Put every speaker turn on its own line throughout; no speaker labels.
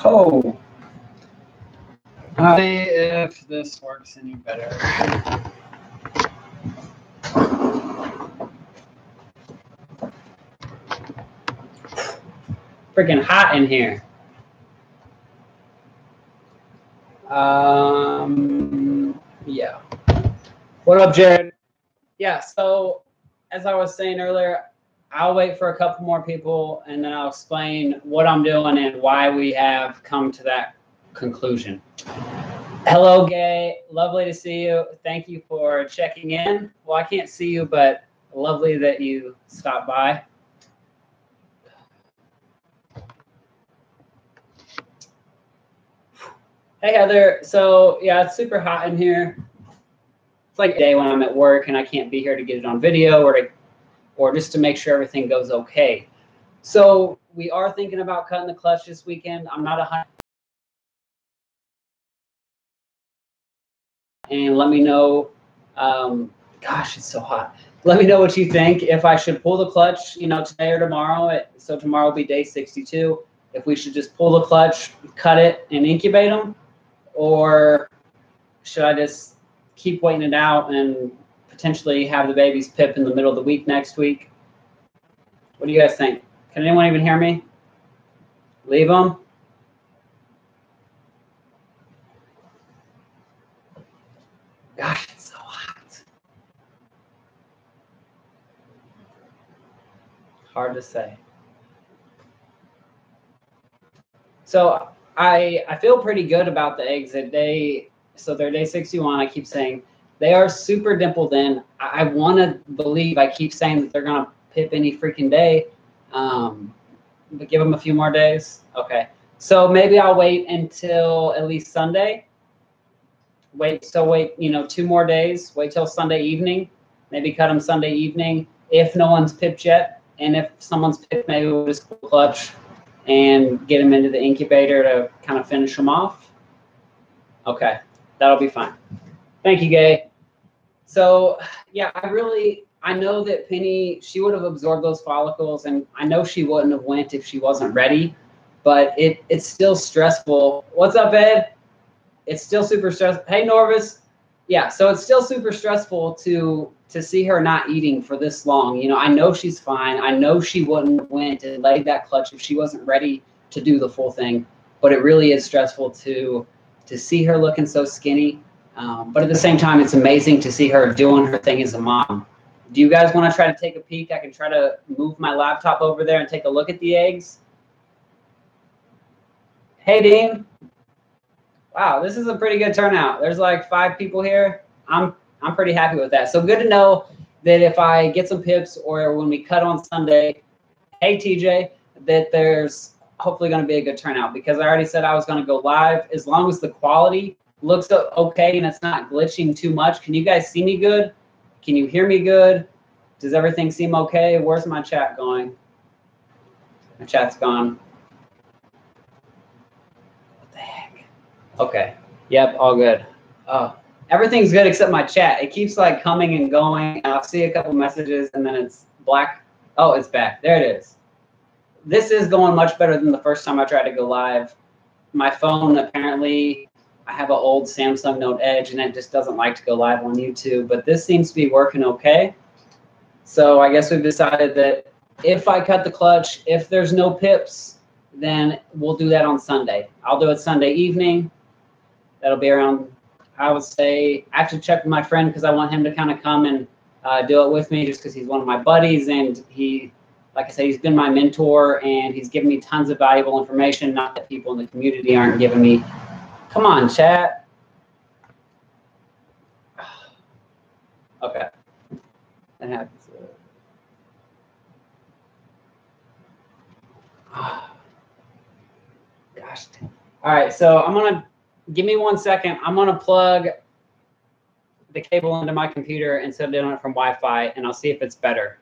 Oh. I'll see if this works any better. Freaking hot in here. Yeah. What up, Jared? Yeah, so as I was saying earlier, I'll wait for a couple more people and then I'll explain what I'm doing and why we have come to that conclusion. Hello, Gay. Lovely to see you. Thank you for checking in. Well, I can't see you, but lovely that you stopped by. Hey, Heather. So, yeah, it's super hot in here. It's like a day when I'm at work and I can't be here to get it on video or just to make sure everything goes okay. So we are thinking about cutting the clutch this weekend. I'm not 100%. And let me know, gosh, it's so hot. Let me know what you think. If I should pull the clutch, today or tomorrow. So tomorrow will be day 62. If we should just pull the clutch, cut it, and incubate them, or should I just keep waiting it out and potentially have the babies pip in the middle of the week next week? What do you guys think? Can anyone even hear me? Leave them. Gosh, it's so hot. Hard to say. So I feel pretty good about the eggs that so they're day 61. I keep saying they are super dimpled in. I want to believe, I keep saying that they're going to pip any freaking day. But give them a few more days. Okay. So maybe I'll wait until at least Sunday. Wait 2 more days. Wait till Sunday evening. Maybe cut them Sunday evening if no one's pipped yet. And if someone's pipped, maybe we'll just pull the clutch and get them into the incubator to kind of finish them off. Okay, that'll be fine. Thank you, Gay. So yeah, I know that Penny, she would have absorbed those follicles, and I know she wouldn't have went if she wasn't ready, but it's still stressful. What's up, Ed? It's still super stressful. Hey, Norvis. Yeah, so it's still super stressful to see her not eating for this long. I know she's fine. I know she wouldn't have went and laid that clutch if she wasn't ready to do the full thing, but it really is stressful to see her looking so skinny. But at the same time, it's amazing to see her doing her thing as a mom. Do you guys want to try to take a peek? I can try to move my laptop over there and take a look at the eggs. Hey, Dean. Wow, this is a pretty good turnout. There's like 5 people here. I'm pretty happy with that. So good to know that if I get some pips or when we cut on Sunday, hey, TJ, that there's hopefully going to be a good turnout, because I already said I was going to go live. As long as the quality looks okay and it's not glitching too much. Can you guys see me good? Can you hear me good? Does everything seem okay? Where's my chat going? My chat's gone. What the heck? Okay. Yep, all good. Oh, everything's good except my chat. It keeps like coming and going. I'll see a couple messages and then it's black. Oh, it's back. There it is. This is going much better than the first time I tried to go live. My phone, apparently, I have an old Samsung Note Edge and it just doesn't like to go live on YouTube, but this seems to be working okay. So I guess we've decided that if I cut the clutch, if there's no pips, then we'll do that on Sunday. I'll do it Sunday evening. That'll be around, I would say, I have to check with my friend because I want him to kind of come and do it with me, just because he's one of my buddies and he, like I said, he's been my mentor and he's given me tons of valuable information, not that people in the community aren't giving me. Come on, chat. Okay. That happens. Gosh. All right, so I'm going to, give me 1 second. I'm going to plug the cable into my computer instead of doing it from Wi-Fi, and I'll see if it's better.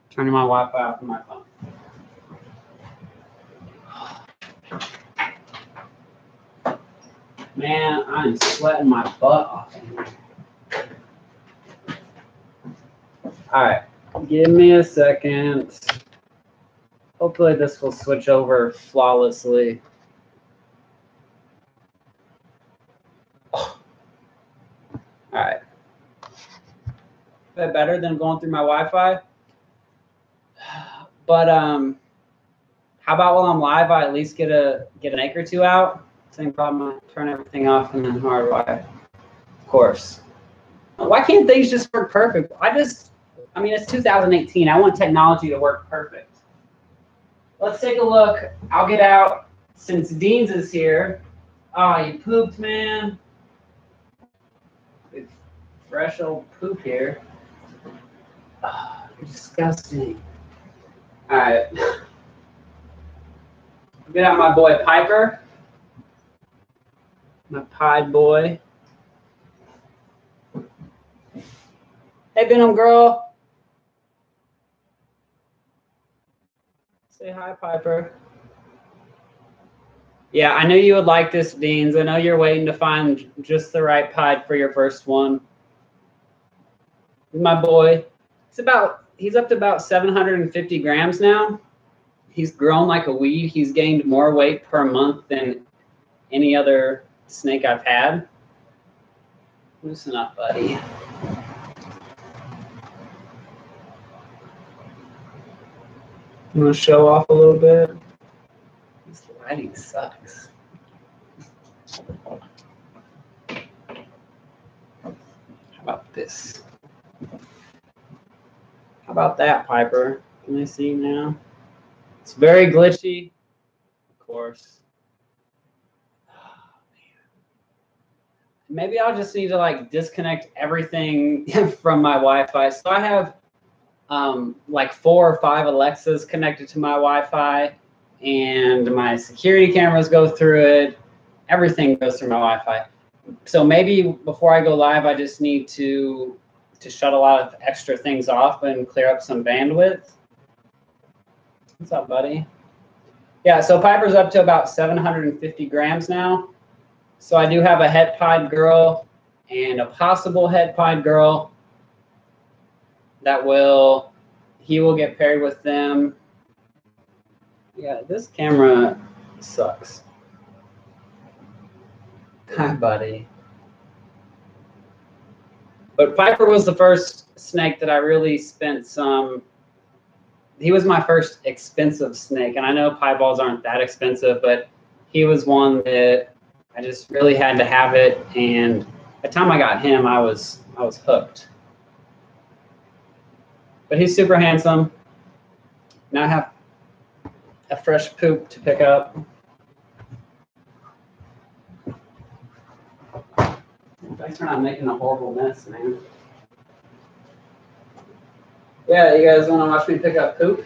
Turning my Wi-Fi off on my phone. Man, I'm sweating my butt off in here. All right, give me a second. Hopefully this will switch over flawlessly. All right. A bit better than going through my Wi-Fi. But how about while I'm live, I at least get an acre or two out? Same problem. I turn everything off and then hardwire. Of course. Why can't things just work perfect? I mean, it's 2018. I want technology to work perfect. Let's take a look. I'll get out since Dean's is here. Oh, you pooped, man. It's fresh old poop here. Oh, you're disgusting. All right. Get out my boy Piper. My Pied boy. Hey, Venom girl. Say hi, Piper. Yeah, I knew you would like this, Deans. I know you're waiting to find just the right pied for your first one. My boy. He's up to about 750 grams now. He's grown like a weed. He's gained more weight per month than any other snake I've had. Loosen up, buddy. I'm gonna show off a little bit. This lighting sucks. How about this? How about that, Piper? Can I see now? It's very glitchy, of course. Maybe I'll just need to like disconnect everything from my Wi-Fi. So I have like 4 or 5 Alexas connected to my Wi-Fi, and my security cameras go through it. Everything goes through my Wi-Fi. So maybe before I go live, I just need to shut a lot of extra things off and clear up some bandwidth. What's up, buddy? Yeah, so Piper's up to about 750 grams now. So I do have a het pied girl and a possible het pied girl that he will get paired with them. Yeah, this camera sucks. Hi, buddy. But Piper was the first snake that I really spent some. He was my first expensive snake, and I know pieballs aren't that expensive, but he was one that I just really had to have it. And by the time I got him, I was hooked. But he's super handsome. Now I have a fresh poop to pick up. Thanks for not making a horrible mess, man. Yeah, you guys want to watch me pick up poop?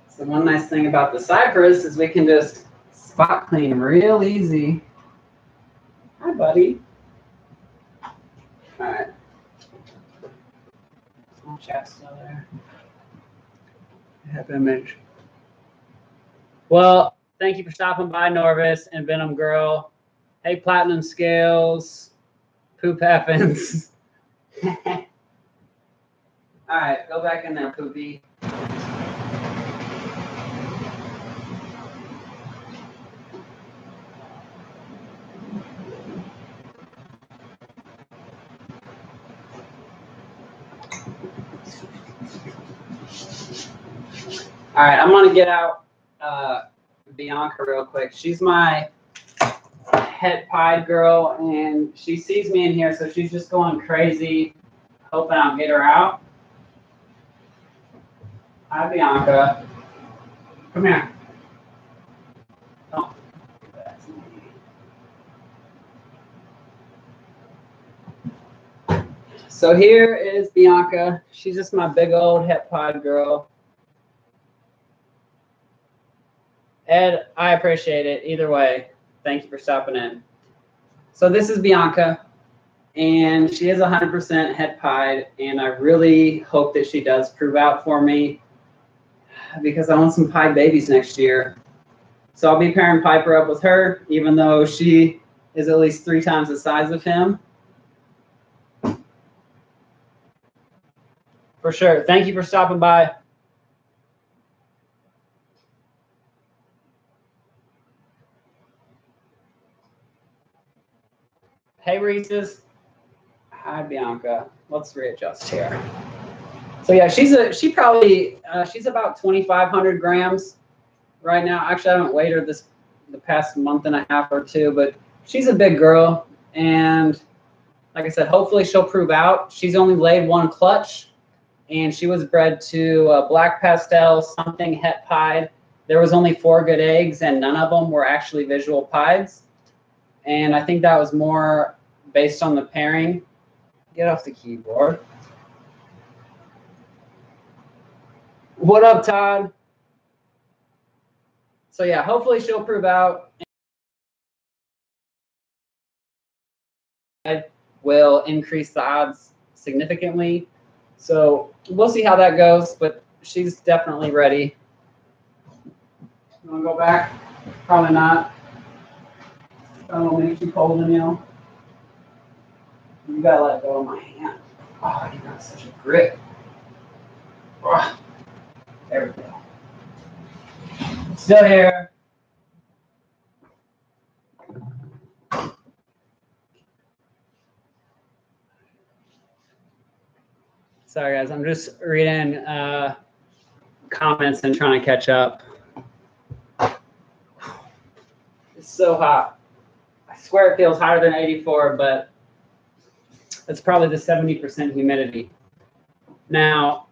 So one nice thing about the Cypress is we can just spot clean real easy. Hi, buddy. All right. Small chat still there. Have image. Well, thank you for stopping by, Norvis and Venom Girl. Hey, Platinum Scales. Poop happens. All right, go back in there, Poopy. All right, I'm gonna get out Bianca real quick. She's my het pied girl, and she sees me in here, so she's just going crazy, hoping I'll get her out. Hi, Bianca. Come here. Oh. So here is Bianca. She's just my big old het pied girl. Ed, I appreciate it. Either way, thank you for stopping in. So this is Bianca, and she is 100% het pied, and I really hope that she does prove out for me because I want some pied babies next year. So I'll be pairing Piper up with her, even though she is at least 3 times the size of him. For sure. Thank you for stopping by. Reese's. Hi, Bianca. Let's readjust here. So yeah, she's about 2,500 grams right now. Actually, I haven't weighed her the past month and a half or two, but she's a big girl. And like I said, hopefully she'll prove out. She's only laid one clutch, and she was bred to black pastel, something het pied. There was only 4 good eggs, and none of them were actually visual pieds. And I think that was more based on the pairing. Get off the keyboard. What up, Todd? So yeah, hopefully she'll prove out. Will increase the odds significantly. So we'll see how that goes, but she's definitely ready. You want to go back? Probably not. I don't make you cold in you. You gotta let go of my hand. Oh, you got such a grip. Oh, there we go. Still here. Sorry, guys. I'm just reading comments and trying to catch up. It's so hot. I swear it feels hotter than 84, but it's probably the 70% humidity. Now,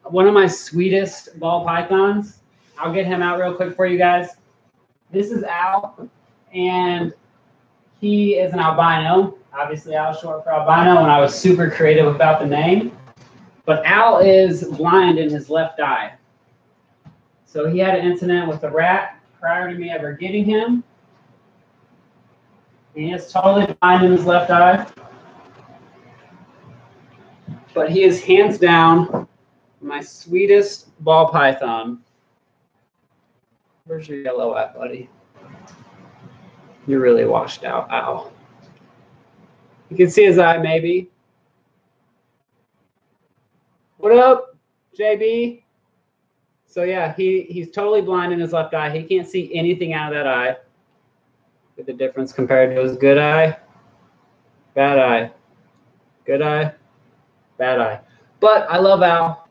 one of my sweetest ball pythons, I'll get him out real quick for you guys. This is Al, and he is an albino. Obviously, Al's short for albino, and I was super creative about the name. But Al is blind in his left eye. So he had an incident with a rat prior to me ever getting him. He is totally blind in his left eye. But he is hands down my sweetest ball python. Where's your yellow at, buddy? You're really washed out, Al. You can see his eye, maybe. What up, JB? So yeah, he's totally blind in his left eye. He can't see anything out of that eye. Look at the difference compared to his good eye. Bad eye. Good eye. Bad eye. But I love Al.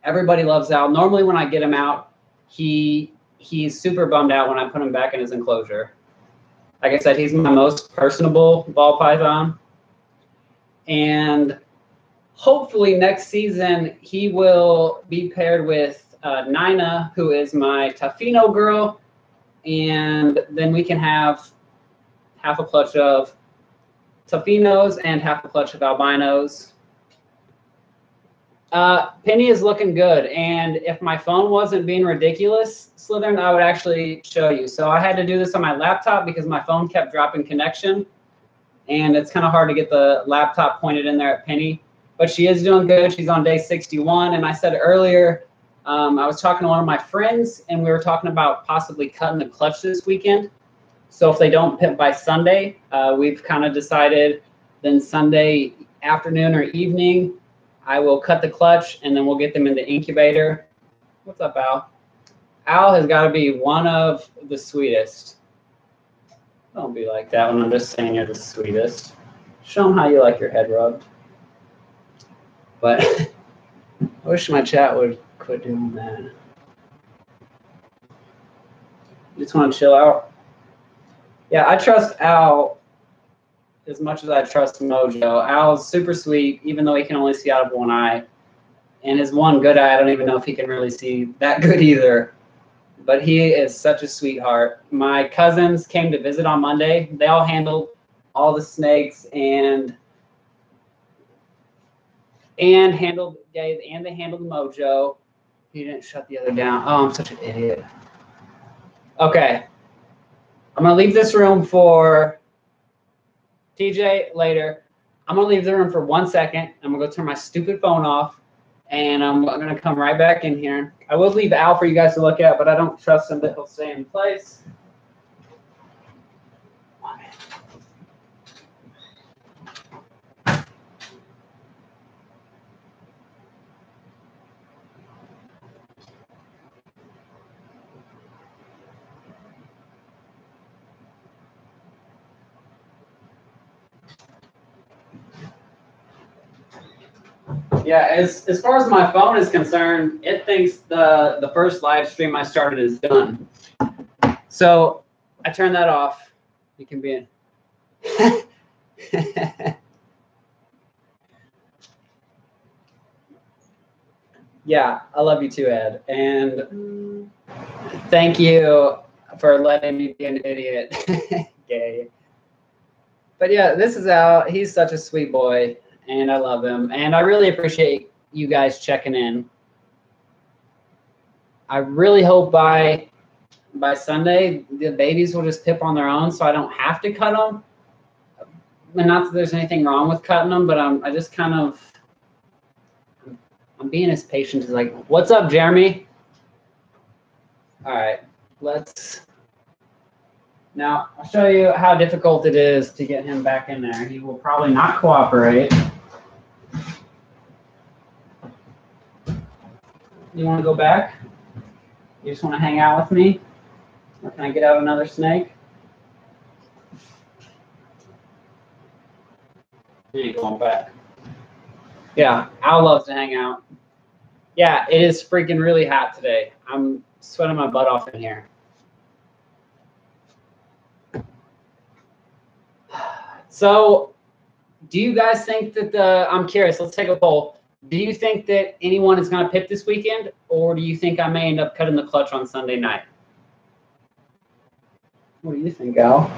Everybody loves Al. Normally when I get him out, he's super bummed out when I put him back in his enclosure. Like I said, he's my most personable ball python. And hopefully next season, he will be paired with Nina, who is my Tofino girl. And then we can have half a clutch of Tofinos and half a clutch of albinos. Penny is looking good. And if my phone wasn't being ridiculous, Slytherin, I would actually show you. So I had to do this on my laptop because my phone kept dropping connection. And it's kind of hard to get the laptop pointed in there at Penny. But she is doing good. She's on day 61. And I said earlier, I was talking to one of my friends, and we were talking about possibly cutting the clutch this weekend. So if they don't pit by Sunday, we've kind of decided then Sunday afternoon or evening, I will cut the clutch, and then we'll get them in the incubator. What's up, Al? Al has got to be one of the sweetest. Don't be like that when I'm just saying you're the sweetest. Show them how you like your head rubbed. But I wish my chat would quit doing that. You just want to chill out? Yeah, I trust Al as much as I trust Mojo. Al's super sweet, even though he can only see out of one eye. And his one good eye, I don't even know if he can really see that good either. But he is such a sweetheart. My cousins came to visit on Monday. They all handled all the snakes and handled Dave, and they handled Mojo. He didn't shut the other down. Oh, I'm such an idiot. Okay. I'm going to leave this room for TJ later. I'm going to leave the room for 1 second. I'm going to go turn my stupid phone off, and I'm going to come right back in here. I will leave Al for you guys to look at, but I don't trust him that he'll stay in place. Yeah, as far as my phone is concerned, it thinks the first live stream I started is done. So I turn that off. You can be in. Yeah, I love you too, Ed. And thank you for letting me be an idiot. Gay. But yeah, this is out. He's such a sweet boy, and I love him. And I really appreciate you guys checking in. I really hope by Sunday the babies will just pip on their own, so I don't have to cut them. And not that there's anything wrong with cutting them, but I'm being as patient as like. What's up, Jeremy? All right, now I'll show you how difficult it is to get him back in there. He will probably not cooperate. You want to go back? You just want to hang out with me? Or can I get out another snake? You ain't going back. Yeah, Al loves to hang out. Yeah, it is freaking really hot today. I'm sweating my butt off in here. So, do you guys think that I'm curious, let's take a poll. Do you think that anyone is going to pip this weekend, or do you think I may end up cutting the clutch on Sunday night? What do you think, Al?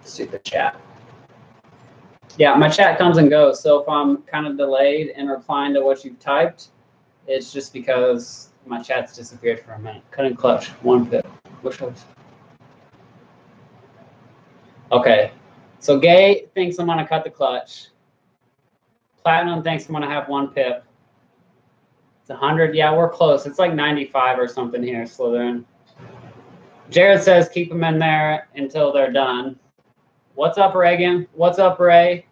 Stupid chat. Yeah, my chat comes and goes, so if I'm kind of delayed in replying to what you've typed, it's just because my chat's disappeared for a minute. Cutting clutch, 1 pip. Which one's? Okay, so Gay thinks I'm gonna cut the clutch. Platinum thinks I'm gonna have 1 pip. It's 100. Yeah, we're close. It's like 95 or something here, Slytherin. Jared says keep them in there until they're done. What's up, Reagan? What's up, Ray?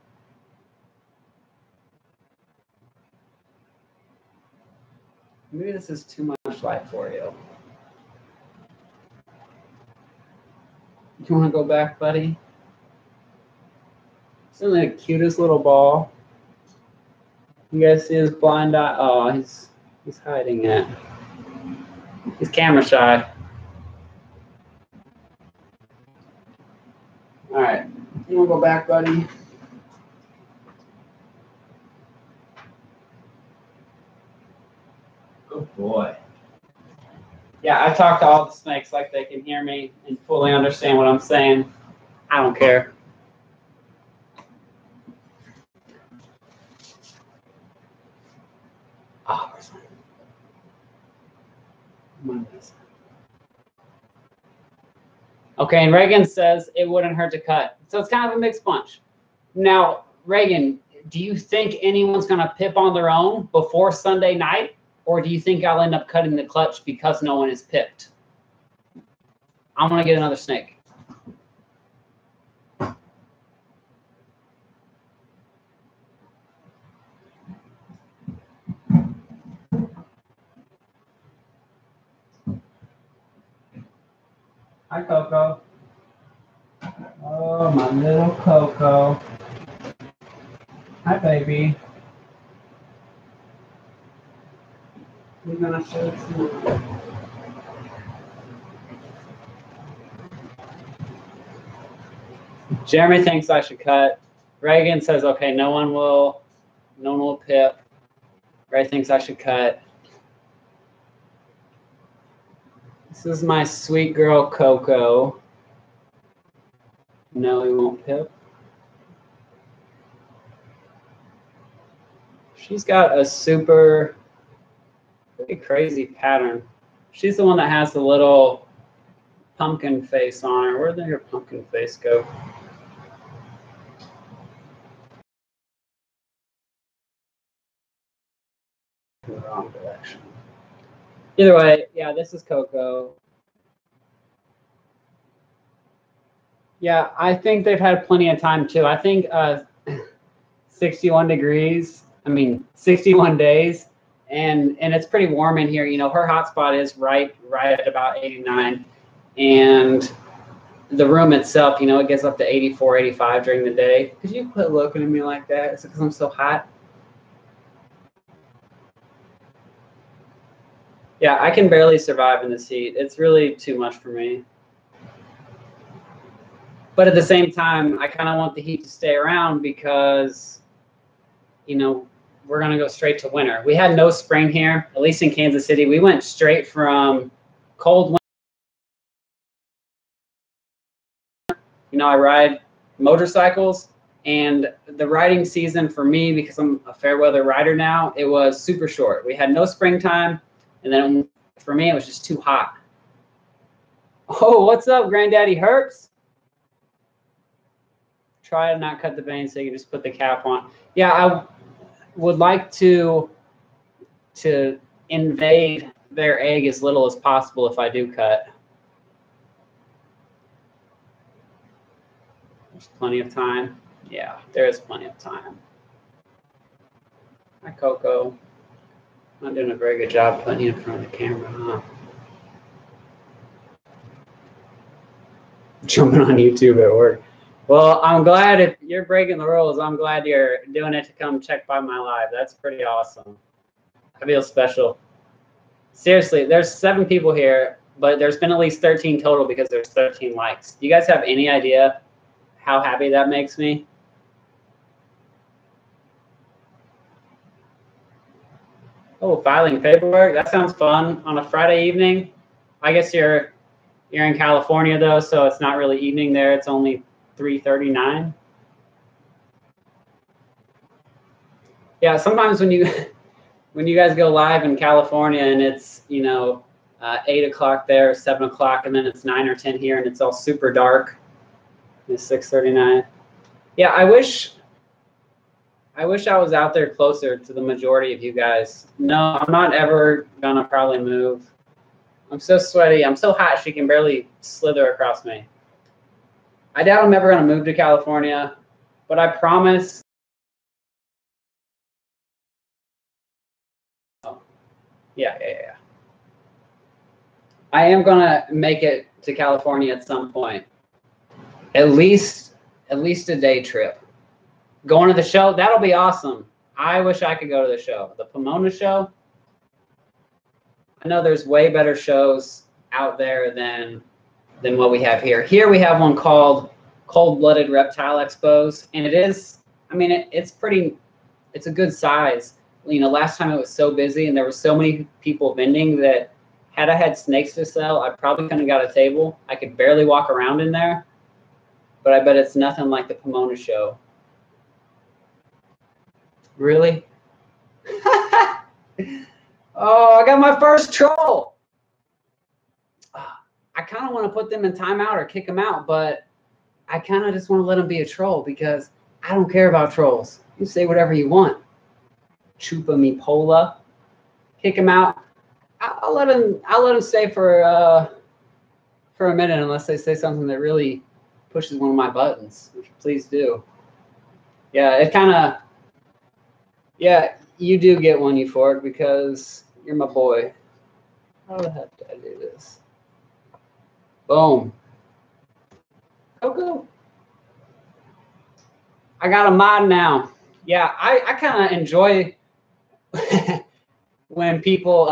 Maybe this is too much light for you. You want to go back, buddy? Isn't that the cutest little ball? You guys see his blind eye? Oh, he's hiding it. He's camera shy. All right, you want to go back, buddy? Good boy. Yeah, I talk to all the snakes like they can hear me and fully understand what I'm saying. I don't care. Oh, where's my okay, and Reagan says it wouldn't hurt to cut. So it's kind of a mixed bunch. Now, Reagan, do you think anyone's going to pip on their own before Sunday night? Or do you think I'll end up cutting the clutch because no one is pipped? I'm going to get another snake. Hi, Coco. Oh, my little Coco. Hi, baby. We're going to show some. Jeremy thinks I should cut. Reagan says, okay, no one will pip. Ray thinks I should cut. This is my sweet girl, Coco. No, he won't pip. She's got a super pretty crazy pattern. She's the one that has the little pumpkin face on her. Where did your pumpkin face go? In the wrong direction. Either way, yeah, this is Coco. Yeah, I think they've had plenty of time too. I think 61 degrees, 61 days, and it's pretty warm in here. You know, her hotspot is right at about 89, and the room itself, you know, it gets up to 84, 85 during the day. Could you quit looking at me like that? Is it because I'm so hot? Yeah, I can barely survive in this heat. It's really too much for me. But at the same time, I kind of want the heat to stay around because, you know, we're going to go straight to winter. We had no spring here, at least in Kansas City. We went straight from cold winter. You know, I ride motorcycles, and the riding season for me, because I'm a fair weather rider now, it was super short. We had no springtime, and then for me, it was just too hot. Oh, what's up, Granddaddy Hertz? Try to not cut the vein so you can just put the cap on. Yeah, I would like to invade their egg as little as possible if I do cut. There's plenty of time. Yeah, there is plenty of time. Hi, Coco. Not doing a very good job putting you in front of the camera, huh? Jumping on YouTube at work. Well, I'm glad if you're breaking the rules. I'm glad you're doing it to come check by my live. That's pretty awesome. I feel special. Seriously, there's 7 people here, but there's been at least 13 total because there's 13 likes. Do you guys have any idea how happy that makes me? Oh, filing paperwork. That sounds fun on a Friday evening. I guess you're in California though, so it's not really evening there. It's only 3:39. Yeah, sometimes when you guys go live in California and it's, you know, 8 o'clock there, 7 o'clock, and then it's 9 or 10 here, and it's all super dark. It's 6:39. Yeah, I wish I was out there closer to the majority of you guys. No, I'm not ever gonna probably move. I'm so sweaty. I'm so hot she can barely slither across me. I doubt I'm ever gonna move to California, but I promise. Yeah. I am gonna make it to California at some point. At least a day trip. Going to the show, that'll be awesome. I wish I could go to the show. The Pomona show. I know there's way better shows out there than what we have here. Here we have one called Cold-Blooded Reptile Expos, and it is, I mean, it's a good size. You know, last time it was so busy and there were so many people vending that had I had snakes to sell, I probably couldn't have got a table. I could barely walk around in there, but I bet it's nothing like the Pomona show. Really? Oh, I got my first troll. I kind of want to put them in timeout or kick them out, but I kind of just want to let them be a troll because I don't care about trolls. You say whatever you want. Chupa me pola. Kick them out. I'll let them stay for a minute unless they say something that really pushes one of my buttons, which please do. Yeah, it kind of. Yeah, you do get one, Euphoric, because you're my boy. How the heck did I do this? Boom. Coco. I got a mod now. Yeah, I kind of enjoy when people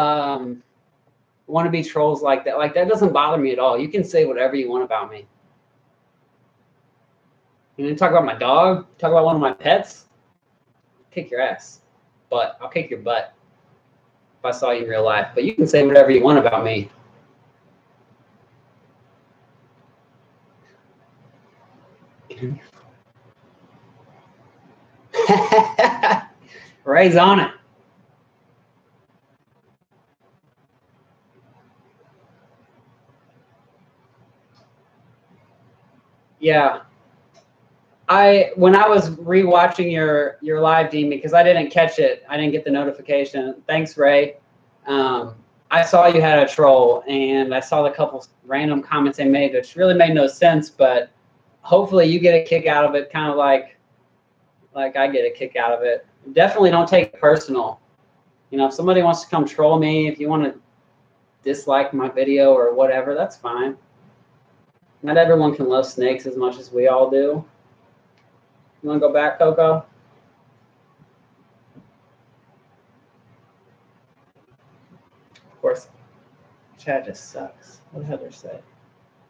want to be trolls like that. Like, that doesn't bother me at all. You can say whatever you want about me. You know, talk about my dog, talk about one of my pets, kick your ass. But I'll kick your butt if I saw you in real life. But you can say whatever you want about me. Ray's on it. Yeah. When I was rewatching your live, Dean, because I didn't catch it, I didn't get the notification. Thanks, Ray. I saw you had a troll, and I saw the couple random comments they made, which really made no sense. But hopefully, you get a kick out of it, kind of like I get a kick out of it. Definitely don't take it personal. You know, if somebody wants to come troll me, if you want to dislike my video or whatever, that's fine. Not everyone can love snakes as much as we all do. You want to go back, Coco? Of course, chat just sucks. What did Heather say?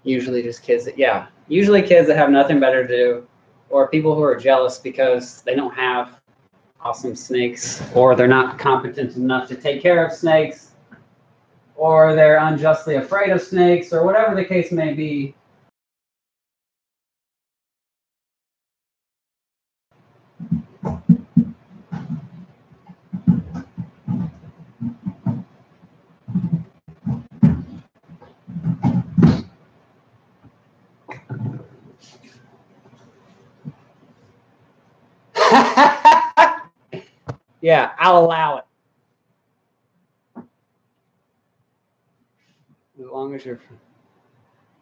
Usually just kids that, yeah, usually kids that have nothing better to do, or people who are jealous because they don't have awesome snakes, or they're not competent enough to take care of snakes, or they're unjustly afraid of snakes, or whatever the case may be. Yeah, I'll allow it. As long as you're...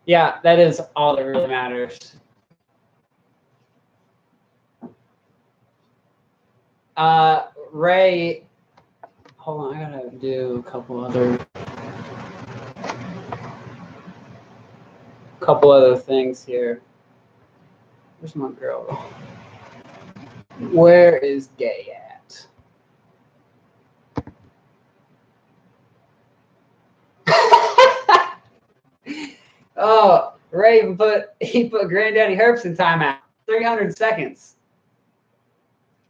Yeah, that is all that really matters. Ray, hold on, I gotta do a couple other things here. Where's my girl? Where is Gay at? Oh, Ray he put Granddaddy Herbs in timeout. 300 seconds.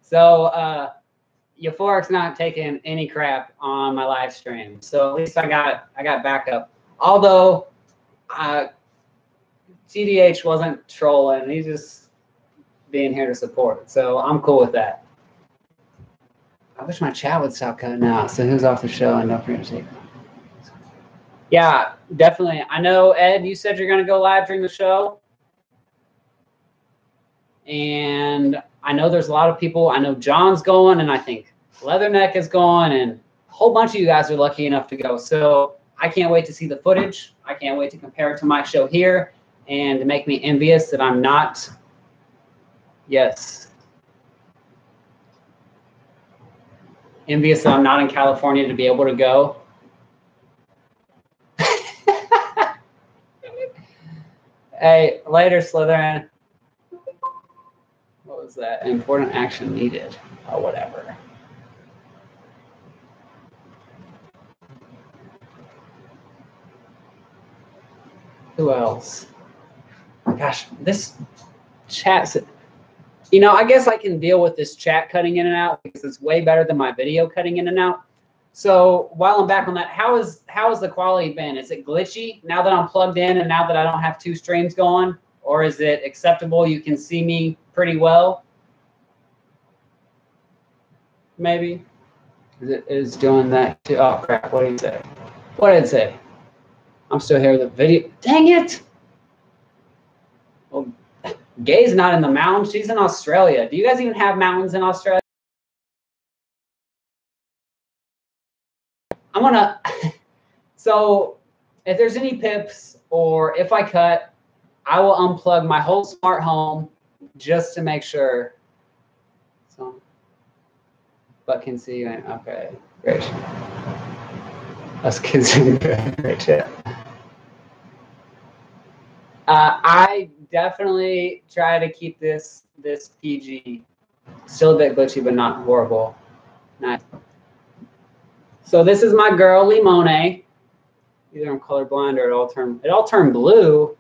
So Euphoric's not taking any crap on my live stream. So at least I got backup. Although TDH wasn't trolling, he's just being here to support. So I'm cool with that. I wish my chat would stop cutting out. So who's off the show and don't forget to take. Yeah, definitely. I know, Ed, you said you're going to go live during the show. And I know there's a lot of people. I know John's going, and I think Leatherneck is going, and a whole bunch of you guys are lucky enough to go. So I can't wait to see the footage. I can't wait to compare it to my show here and to make me envious that I'm not. Yes. Envious that I'm not in California to be able to go. Hey, later, Slytherin. What was that? Important action needed. Oh, whatever. Who else? Gosh, this chat. You know, I guess I can deal with this chat cutting in and out because it's way better than my video cutting in and out. So while I'm back on that, how is the quality been? Is it glitchy now that I'm plugged in and now that I don't have two streams going? Or is it acceptable? You can see me pretty well? Maybe? It is doing that too. Oh, crap. What did he say? What did it say? I'm still here with the video. Dang it! Well, Gay's not in the mountains. She's in Australia. Do you guys even have mountains in Australia? I'm gonna, so if there's any pips or if I cut, I will unplug my whole smart home just to make sure. So, but can see you. Okay, great. Us kids doing good. Great, yeah. I definitely try to keep this PG. Still a bit glitchy, but not horrible. Nice. So this is my girl Limone. Either I'm colorblind or it all turned blue.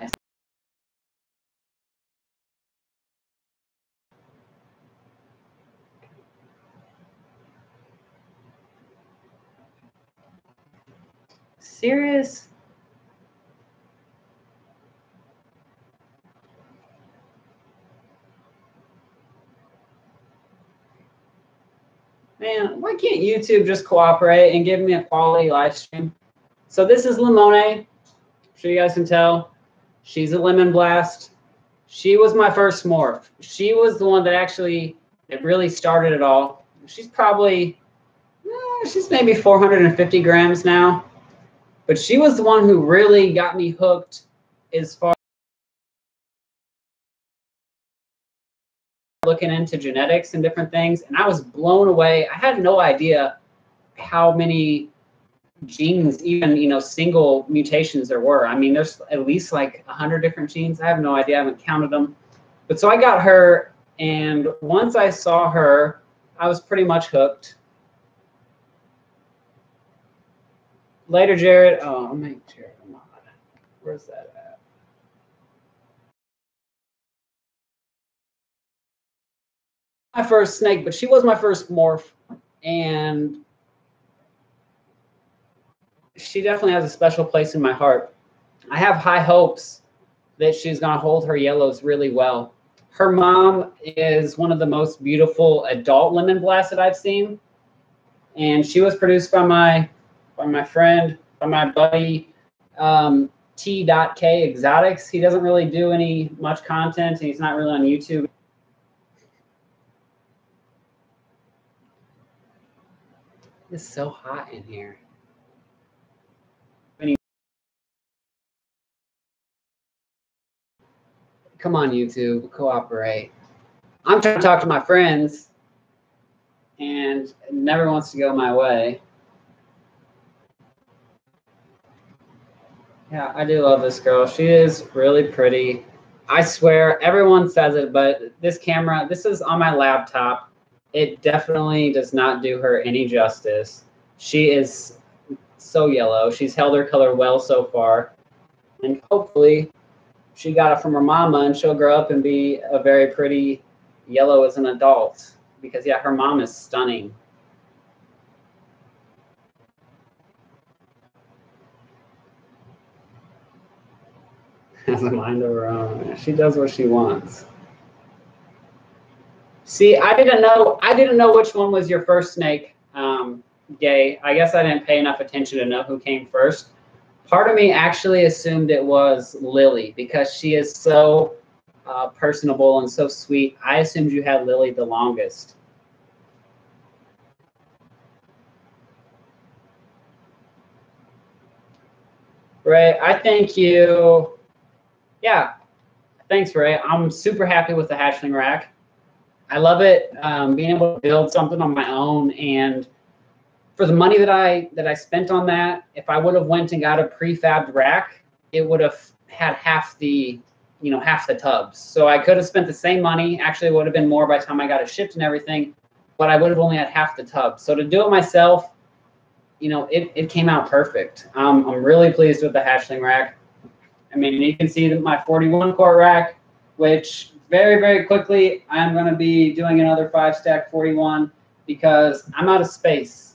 Serious? Man, why can't YouTube just cooperate and give me a quality live stream? So this is Limone. I'm sure you guys can tell. She's a Lemon Blast. She was my first morph. She was the one that really started it all. She's probably, she's maybe 450 grams now. But she was the one who really got me hooked as far as looking into genetics and different things. And I was blown away. I had no idea how many genes, even, you know, single mutations there were. I mean, there's at least like 100 different genes. I have no idea. I haven't counted them. But so I got her, and once I saw her, I was pretty much hooked. Later, Jared. Oh, I'll make Jared a mod. Where's that at? My first snake, but she was my first morph, and she definitely has a special place in my heart. I have high hopes that she's going to hold her yellows really well. Her mom is one of the most beautiful adult lemon blasts that I've seen, and she was produced by my friend, by my buddy, T.K Exotics. He doesn't really do any much content, and he's not really on YouTube. It's so hot in here. Come on, YouTube, cooperate. I'm trying to talk to my friends, and it never wants to go my way. Yeah, I do love this girl. She is really pretty. I swear, everyone says it, but this camera, this is on my laptop. It definitely does not do her any justice. She is so yellow. She's held her color well so far. And hopefully she got it from her mama, and she'll grow up and be a very pretty yellow as an adult. Because, yeah, her mom is stunning. Has a mind of her own. She does what she wants. See, I didn't know which one was your first snake, Gay. I guess I didn't pay enough attention to know who came first. Part of me actually assumed it was Lily because she is so personable and so sweet. I assumed you had Lily the longest. Ray, I thank you. Yeah, thanks, Ray. I'm super happy with the hatchling rack. I love it, being able to build something on my own. And for the money that I spent on that, if I would have went and got a prefabbed rack, it would have had half the tubs. So I could have spent the same money. Actually, it would have been more by the time I got it shipped and everything, but I would have only had half the tubs. So to do it myself, it came out perfect. I'm really pleased with the hatchling rack. I mean, you can see that my 41 quart rack, which very, very quickly, I'm going to be doing another 5-stack 41 because I'm out of space.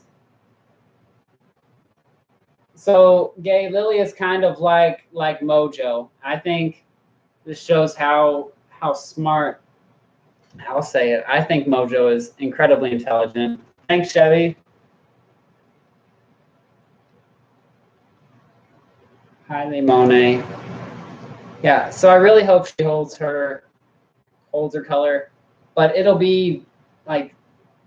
So, Gay, Lily is kind of like Mojo. I think this shows how smart, I'll say it. I think Mojo is incredibly intelligent. Thanks, Chevy. Hi, Limone. Yeah, so I really hope she holds her color, but it'll be like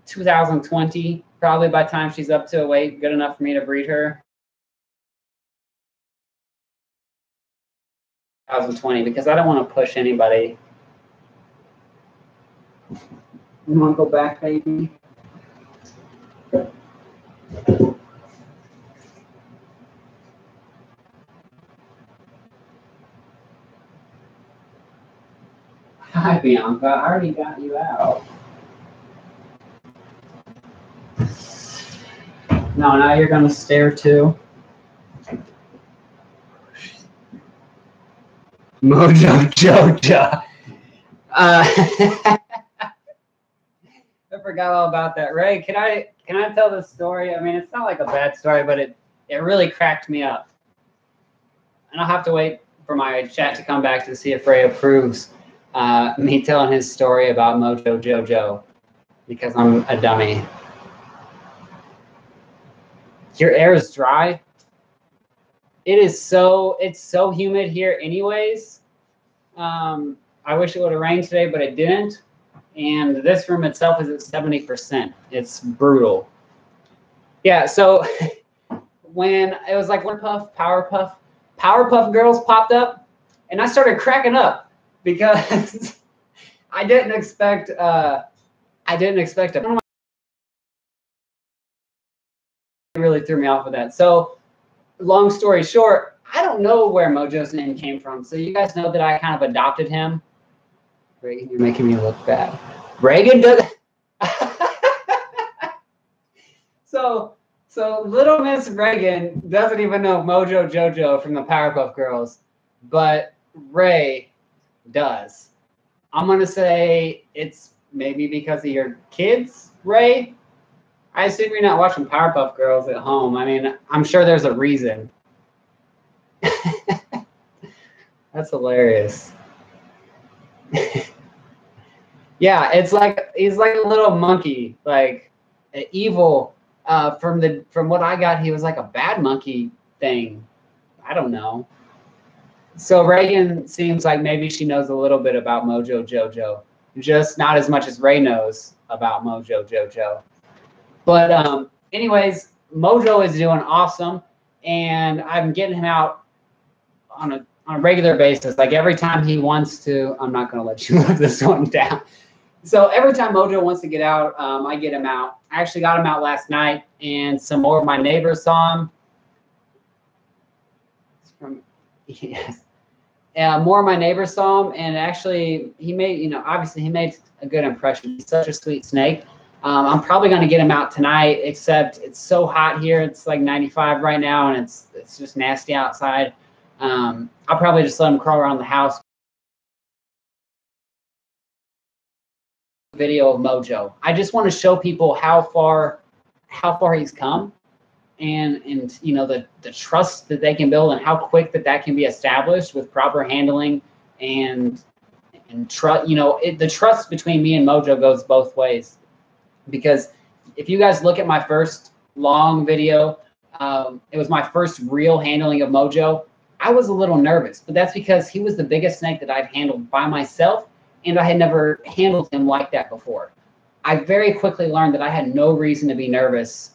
2020 probably by the time she's up to a weight good enough for me to breed her. 2020, because I don't want to push anybody. You want to go back, baby? Hi, Bianca. I already got you out. No, now you're going to stare too. Mojo Jojo. I forgot all about that. Ray, can I tell this story? I mean, it's not like a bad story, but it really cracked me up. And I'll have to wait for my chat to come back to see if Ray approves me telling his story about Mojo Jojo, because I'm a dummy. Your air is dry. It's so humid here anyways. I wish it would have rained today, but it didn't. And this room itself is at 70%. It's brutal. Yeah, so when it was like one Powerpuff Girls popped up, and I started cracking up because I didn't expect a really threw me off with that. So long story short, I don't know where Mojo's name came from. So you guys know that I kind of adopted him. Reagan, you're making me look bad. Reagan does. So little Miss Reagan doesn't even know Mojo Jojo from the Powerpuff Girls, but Ray does. I'm gonna say it's maybe because of your kids, Ray. I assume you're not watching Powerpuff Girls at home. I mean, I'm sure there's a reason. That's hilarious. Yeah, it's like he's like a little monkey, like evil. From what I got, he was like a bad monkey thing. I don't know. So Reagan seems like maybe she knows a little bit about Mojo Jojo, just not as much as Ray knows about Mojo Jojo. But anyways, Mojo is doing awesome, and I'm getting him out on a regular basis. Like every time he wants to, I'm not going to let you live this one down. So every time Mojo wants to get out, I get him out. I actually got him out last night, and some more of my neighbors saw him. Yes. More of my neighbors saw him, and actually he made, obviously he made a good impression. He's such a sweet snake. I'm probably going to get him out tonight, except it's so hot here. It's like 95 right now, and it's just nasty outside. I'll probably just let him crawl around the house. Video of Mojo. I just want to show people how far he's come, and the trust that they can build, and how quick that can be established with proper handling and trust. The trust between me and Mojo goes both ways, because if you guys look at my first long video, it was my first real handling of Mojo. I was a little nervous, but that's because he was the biggest snake that I'd handled by myself, and I had never handled him like that before. I very quickly learned that I had no reason to be nervous.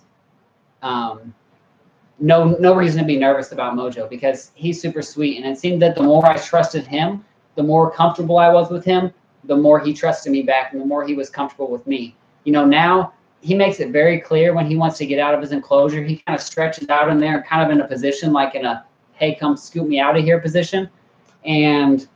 No reason to be nervous about Mojo, because he's super sweet. And it seemed that the more I trusted him, the more comfortable I was with him, the more he trusted me back, and the more he was comfortable with me. Now he makes it very clear when he wants to get out of his enclosure. He kind of stretches out in there, kind of in a position like in a, hey, come scoop me out of here position. And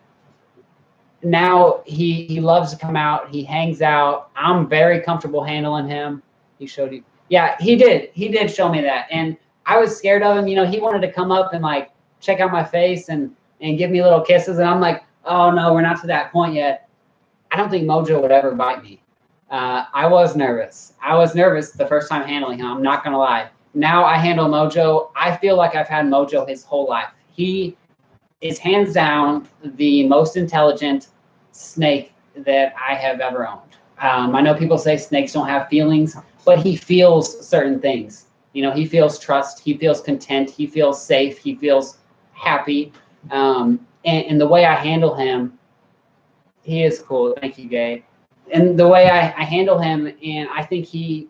now he loves to come out. He hangs out. I'm very comfortable handling him. He showed you. Yeah, he did show me that. And I was scared of him. He wanted to come up and like check out my face and give me little kisses. And I'm like, oh no, we're not to that point yet. I don't think Mojo would ever bite me. I was nervous. I was nervous the first time handling him. I'm not going to lie. Now I handle Mojo. I feel like I've had Mojo his whole life. He is hands down the most intelligent snake that I have ever owned. I know people say snakes don't have feelings, but he feels certain things. He feels trust. He feels content. He feels safe. He feels happy. And the way I handle him, he is cool. Thank you, Gabe. And the way I handle him, and I think he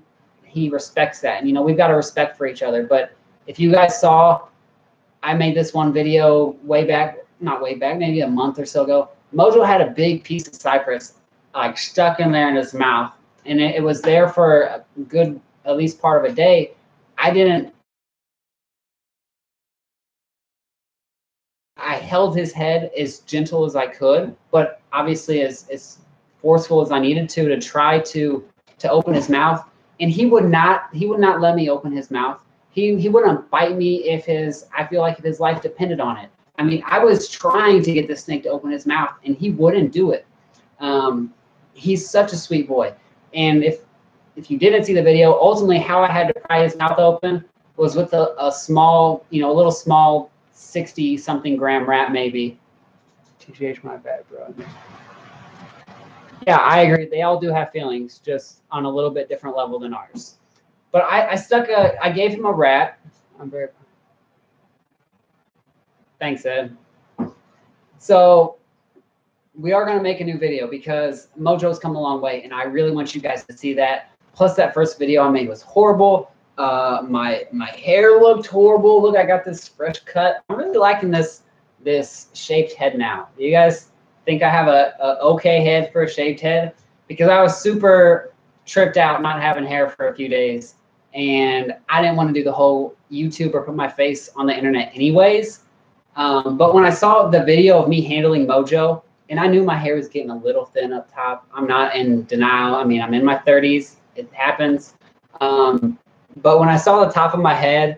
respects that. And we've got a respect for each other. But if you guys saw, I made this one video not way back, maybe a month or so ago. Mojo had a big piece of cypress like stuck in there in his mouth, and it was there for a good, at least part of a day. I held his head as gentle as I could, but obviously as forceful as I needed to try to open his mouth. And he would not let me open his mouth. He wouldn't bite me if his life depended on it. I mean, I was trying to get the snake to open his mouth, and he wouldn't do it. He's such a sweet boy. And if you didn't see the video, ultimately how I had to pry his mouth open was with a small, a little small 60-something gram rat, maybe. TGH, my bad, bro. Yeah, I agree. They all do have feelings, just on a little bit different level than ours. But I gave him a rat. Thanks, Ed. So we are going to make a new video because Mojo's come a long way, and I really want you guys to see that. Plus, that first video I made was horrible. My hair looked horrible. Look, I got this fresh cut. I'm really liking this shaped head now. Do you guys think I have a okay head for a shaved head? Because I was super tripped out not having hair for a few days, and I didn't want to do the whole YouTube or put my face on the internet anyways. But when I saw the video of me handling Mojo, and I knew my hair was getting a little thin up top. I'm not in denial. I mean, I'm in my 30s. It happens. But when I saw the top of my head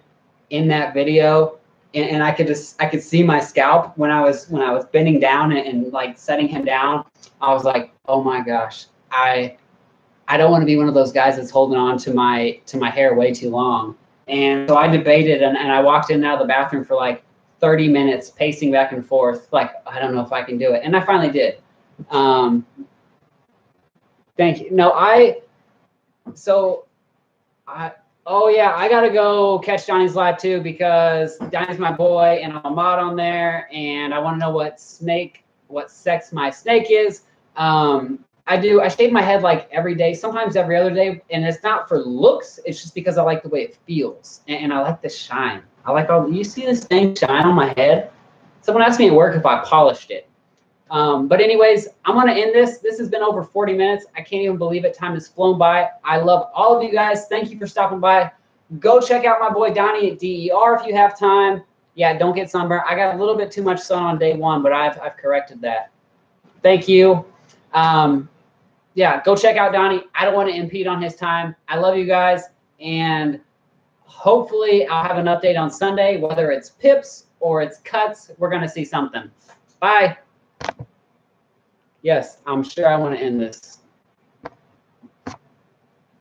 in that video, and I could see my scalp when I was bending down and like setting him down, I was like, oh my gosh, I don't want to be one of those guys that's holding on to my hair way too long. And so I debated, and I walked in and out of the bathroom for like 30 minutes, pacing back and forth, like, I don't know if I can do it. And I finally did. Thank you. No, oh yeah, I gotta go catch Johnny's live too, because Johnny's my boy and I'm a mod on there, and I want to know what sex my snake is. I shave my head like every day, sometimes every other day, and it's not for looks. It's just because I like the way it feels, and I like the shine. I like you see this thing shine on my head? Someone asked me at work if I polished it. But anyways, I'm going to end this. This has been over 40 minutes. I can't even believe it. Time has flown by. I love all of you guys. Thank you for stopping by. Go check out my boy Donnie at DER if you have time. Yeah, don't get sunburned. I got a little bit too much sun on day one, but I've corrected that. Thank you. Yeah, go check out Donnie. I don't want to impede on his time. I love you guys, and hopefully I'll have an update on Sunday, whether it's pips or it's cuts. We're going to see something. Bye. Yes, I'm sure I want to end this.